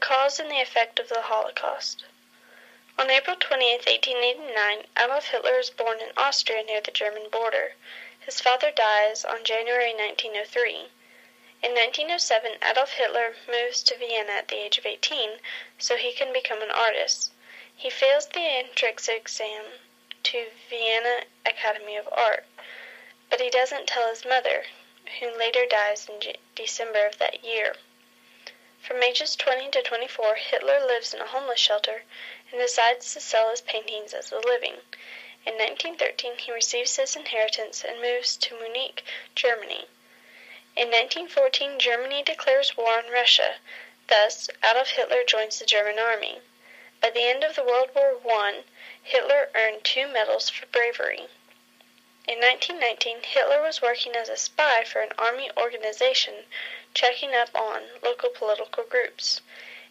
cause and the effect of the Holocaust. On April 20, 1889, Adolf Hitler was born in Austria near the German border. His father dies on January 1903. In 1907, Adolf Hitler moves to Vienna at the age of 18 so he can become an artist. He fails the entrance exam to Vienna Academy of Art, but he doesn't tell his mother, who later dies in December of that year. From ages 20 to 24, Hitler lives in a homeless shelter and decides to sell his paintings as a living. In 1913, he receives his inheritance and moves to Munich, Germany. In 1914, Germany declares war on Russia. Thus, Adolf Hitler joins the German army. By the end of the World War I, Hitler earned 2 medals for bravery. In 1919, Hitler was working as a spy for an army organization, checking up on local political groups.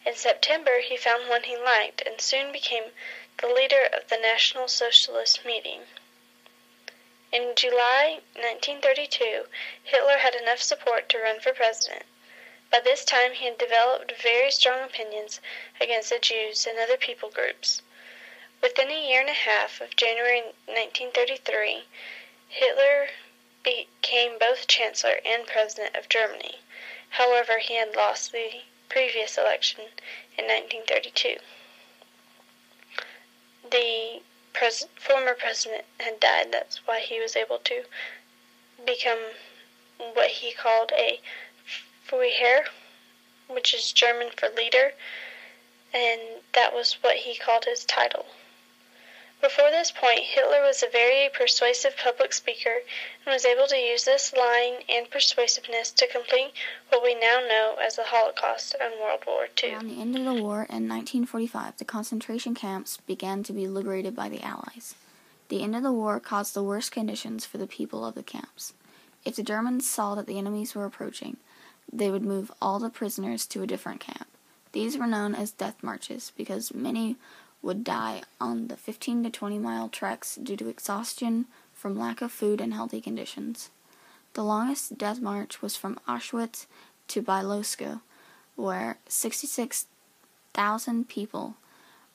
In September, he found one he liked and soon became the leader of the National Socialist Meeting. In July 1932, Hitler had enough support to run for president. By this time, he had developed very strong opinions against the Jews and other people groups. Within a year and a half of January 1933, Hitler became both Chancellor and President of Germany. However, he had lost the previous election in 1932. The former president had died. That's why he was able to become what he called a Führer, which is German for leader, and that was what he called his title. Before this point, Hitler was a very persuasive public speaker and was able to use this lying and persuasiveness to complete what we now know as the Holocaust and World War II. Around the end of the war in 1945, the concentration camps began to be liberated by the Allies. The end of the war caused the worst conditions for the people of the camps. If the Germans saw that the enemies were approaching, they would move all the prisoners to a different camp. These were known as death marches because many would die on the 15 to 20 mile treks due to exhaustion from lack of food and healthy conditions. The longest death march was from Auschwitz to Bielsko, where 66,000 people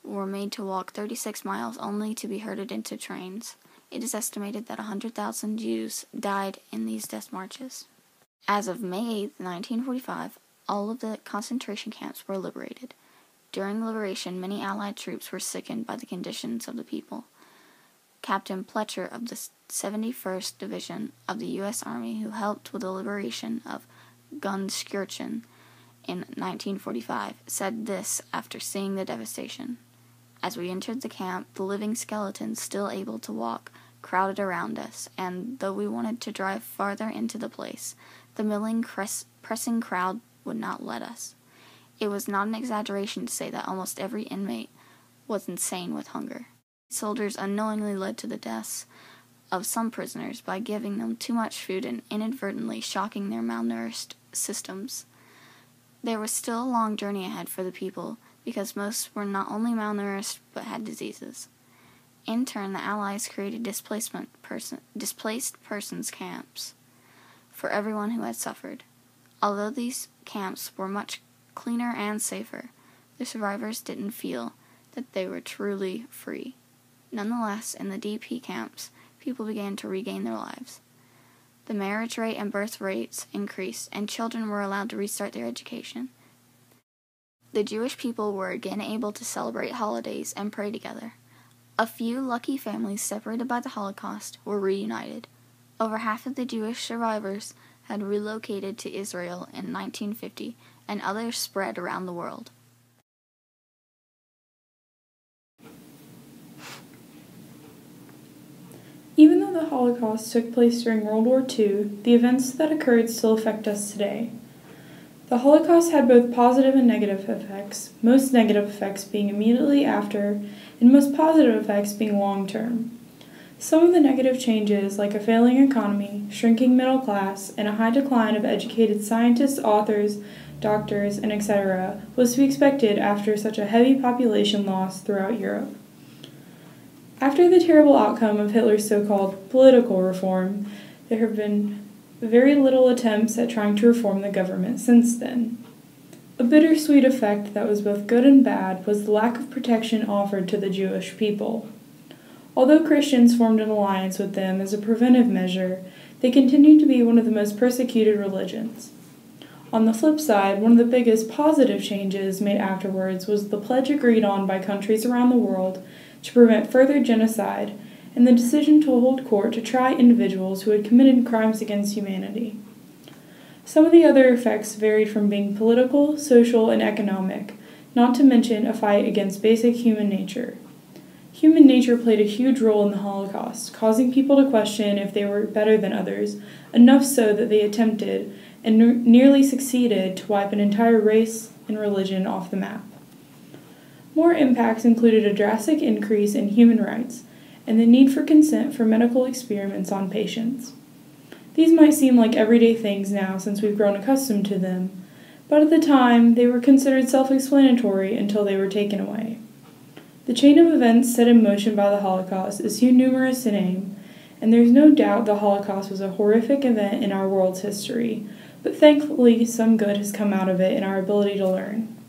were made to walk 36 miles only to be herded into trains. It is estimated that 100,000 Jews died in these death marches. As of May 8, 1945, all of the concentration camps were liberated. During liberation, many Allied troops were sickened by the conditions of the people. Captain Pletcher of the 71st Division of the U.S. Army, who helped with the liberation of Gunskirchen in 1945, said this after seeing the devastation. As we entered the camp, the living skeletons, still able to walk, crowded around us, and though we wanted to drive farther into the place, the milling, pressing crowd would not let us. It was not an exaggeration to say that almost every inmate was insane with hunger. Soldiers unknowingly led to the deaths of some prisoners by giving them too much food and inadvertently shocking their malnourished systems. There was still a long journey ahead for the people because most were not only malnourished but had diseases. In turn, the Allies created displaced persons camps for everyone who had suffered. Although these camps were much cleaner and safer, the survivors didn't feel that they were truly free. Nonetheless, in the DP camps, people began to regain their lives. The marriage rate and birth rates increased, and children were allowed to restart their education. The Jewish people were again able to celebrate holidays and pray together. A few lucky families separated by the Holocaust were reunited. Over half of the Jewish survivors had relocated to Israel in 1950, and others spread around the world. Even though the Holocaust took place during World War II, the events that occurred still affect us today. The Holocaust had both positive and negative effects, most negative effects being immediately after, and most positive effects being long-term. Some of the negative changes, like a failing economy, shrinking middle class, and a high decline of educated scientists, authors, doctors, and etc., was to be expected after such a heavy population loss throughout Europe. After the terrible outcome of Hitler's so-called political reform, there have been very little attempts at trying to reform the government since then. A bittersweet effect that was both good and bad was the lack of protection offered to the Jewish people. Although Christians formed an alliance with them as a preventive measure, they continued to be one of the most persecuted religions. On the flip side, one of the biggest positive changes made afterwards was the pledge agreed on by countries around the world to prevent further genocide and the decision to hold court to try individuals who had committed crimes against humanity. Some of the other effects varied from being political, social, and economic, not to mention a fight against basic human nature. Human nature played a huge role in the Holocaust, causing people to question if they were better than others, enough so that they attempted and nearly succeeded to wipe an entire race and religion off the map. More impacts included a drastic increase in human rights and the need for consent for medical experiments on patients. These might seem like everyday things now since we've grown accustomed to them, but at the time they were considered self-explanatory until they were taken away. The chain of events set in motion by the Holocaust is too numerous to name, and there's no doubt the Holocaust was a horrific event in our world's history, but thankfully some good has come out of it in our ability to learn.